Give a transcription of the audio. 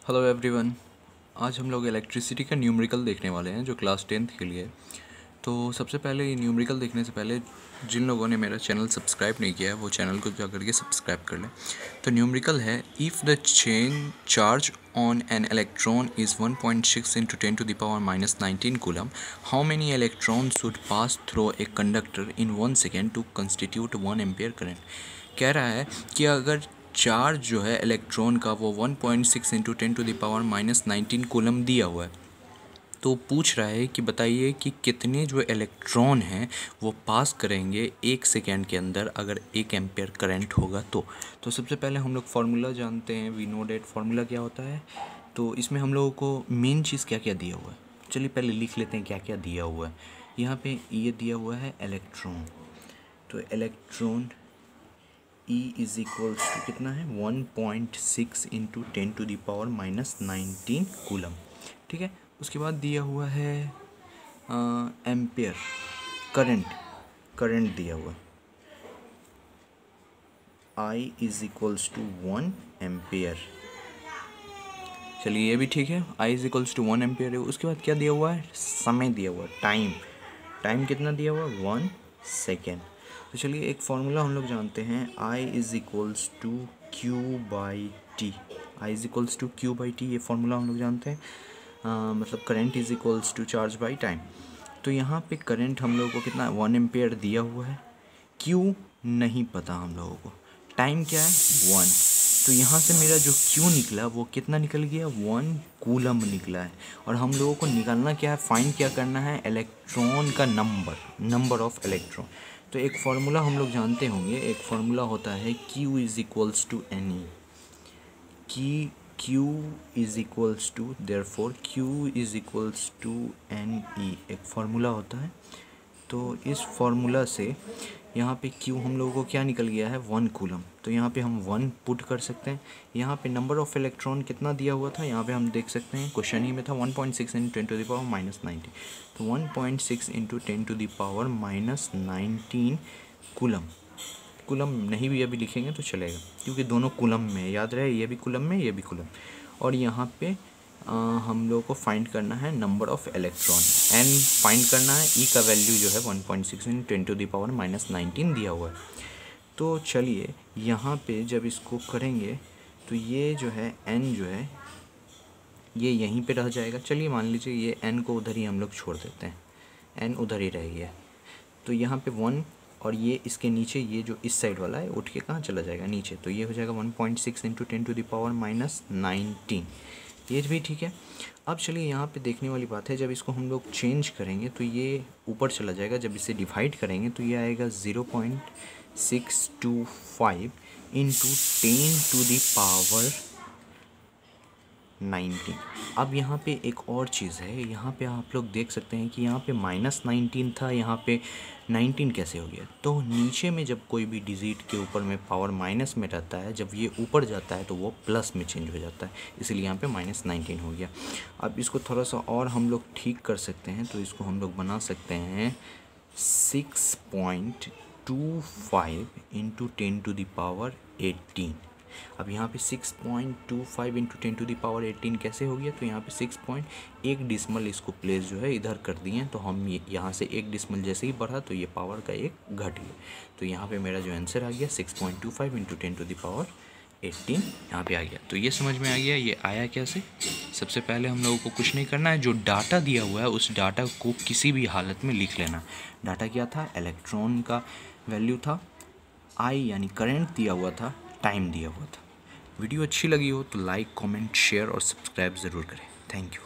Hello everyone. आज हम लोग इलेक्ट्रिसिटी का न्यूमेरिकल देखने वाले हैं जो क्लास 10th के लिए। तो सबसे पहले ये न्यूमेरिकल देखने से पहले जिन लोगों ने मेरा चैनल सब्सक्राइब नहीं किया है वो चैनल को जा करके सब्सक्राइब कर लें। तो न्यूमेरिकल है, if the chain charge on an electron is 1.6 into 10 to the power minus 19 coulomb, how many electron should pass through a conductor in 1 second to constitute 1 ampere current. कह रहा है कि अगर चार्ज जो है इलेक्ट्रॉन का वो 1.6 into 10 to the power minus 19 coulomb दिया हुआ है, तो पूछ रहा है कि बताइए कि कितने जो इलेक्ट्रॉन हैं वो पास करेंगे 1 सेकेंड के अंदर अगर 1 एम्पियर करंट होगा तो सबसे पहले हम लोग फार्मूला जानते हैं। वी नो डेट फार्मूला क्या होता है। तो इसमें हम लोगों को मेन चीज़ क्या क्या दिया हुआ है, चलिए पहले लिख लेते हैं क्या क्या दिया हुआ है। यहाँ पे ये दिया हुआ है इलेक्ट्रॉन, तो electron E is equals to कितना है 1.6 into 10 to the power minus 19 coulomb. ठीक है, उसके बाद दिया हुआ है एम्पियर करंट दिया हुआ I is equals to 1 ampere. चलिए ये भी ठीक है, I is equals to 1 ampere है। उसके बाद क्या दिया हुआ है, समय दिया हुआ है, टाइम कितना दिया हुआ है 1 सेकेंड। तो चलिए एक फार्मूला हम लोग जानते हैं, I is equals to Q by T. I is equals to Q by T, ये फार्मूला हम लोग जानते हैं। मतलब current is equals to charge by time. तो यहाँ पे करंट हम लोगों को कितना 1 एम्पियर दिया हुआ है, क्यू नहीं पता हम लोगों को, टाइम क्या है 1। तो यहाँ से मेरा जो क्यू निकला वो कितना निकल गया 1 कूलम निकला है। और हम लोगों को निकालना क्या है, फाइंड क्या करना है, इलेक्ट्रॉन का नंबर ऑफ इलेक्ट्रॉन। तो एक फार्मूला हम लोग जानते होंगे, एक फार्मूला होता है Q is equals to N E. Q is equals to, therefore Q is equals to N E, एक फार्मूला होता है। तो इस फार्मूला से यहाँ पे Q हम लोगों को क्या निकल गया है 1 कूलम। तो यहाँ पे हम 1 पुट कर सकते हैं। यहाँ पे नंबर ऑफ़ इलेक्ट्रॉन कितना दिया हुआ था, यहाँ पे हम देख सकते हैं क्वेश्चन ही में था 1.6 into 10 to the power minus 19। तो 1.6 into 10 to the power minus 19 coulomb नहीं भी अभी लिखेंगे तो चलेगा, क्योंकि दोनों कूलम में याद रहे, ये भी कूलम में ये भी कूलम। और यहाँ पे हम लोगों को फाइंड करना है number of electron, N find करना है। ई का वैल्यू जो है 1.6 in 10 to the power minus 19 दिया हुआ है। तो चलिए यहाँ पे जब इसको करेंगे तो ये जो है एन जो है ये यहीं पे रह जाएगा। चलिए मान लीजिए ये एन को उधर ही हम लोग छोड़ देते हैं, एन उधर ही रह गया। तो यहाँ पे 1 और ये इसके नीचे ये जो इस साइड वाला है उठ के कहाँ चला जाएगा नीचे, तो ये हो जाएगा 1.6 into 10 to the power minus 19। ये भी ठीक है। अब चलिए यहाँ पे देखने वाली बात है, जब इसको हम लोग चेंज करेंगे तो ये ऊपर चला जाएगा। जब इसे डिवाइड करेंगे तो ये आएगा 0.625 इंटू 10 टू द पावर 19। अब यहाँ पे एक और चीज़ है, यहाँ पे आप लोग देख सकते हैं कि यहाँ पे माइनस 19 था, यहाँ पे 19 कैसे हो गया। तो नीचे में जब कोई भी डिजिट के ऊपर में पावर माइनस में रहता है, जब ये ऊपर जाता है तो वो प्लस में चेंज हो जाता है, इसलिए यहाँ पे माइनस 19 हो गया। अब इसको थोड़ा सा और हम लोग ठीक कर सकते हैं, तो इसको हम लोग बना सकते हैं 6.25 इंटू 10 टू द पावर 18। अब यहाँ पे 6.25 इंटू 10 टू द पावर 18 कैसे हो गया, तो यहाँ पे 6.1 डिसमल इसको प्लेस जो है इधर कर दिए, तो हम यहाँ से 1 डिसमल जैसे ही बढ़ा तो ये पावर का 1 घट गया। तो यहाँ पे मेरा जो आंसर आ गया 6.25 इंटू 10 टू द पावर 18 यहाँ पे आ गया। तो ये समझ में आ गया ये आया कैसे। सबसे पहले हम लोगों को कुछ नहीं करना है, जो डाटा दिया हुआ है उस डाटा को किसी भी हालत में लिख लेना। डाटा क्या था, इलेक्ट्रॉन का वैल्यू था, आई यानी करंट दिया हुआ था, टाइम दिया हुआ था। वीडियो अच्छी लगी हो तो लाइक, कमेंट, शेयर और सब्सक्राइब ज़रूर करें। Thank you.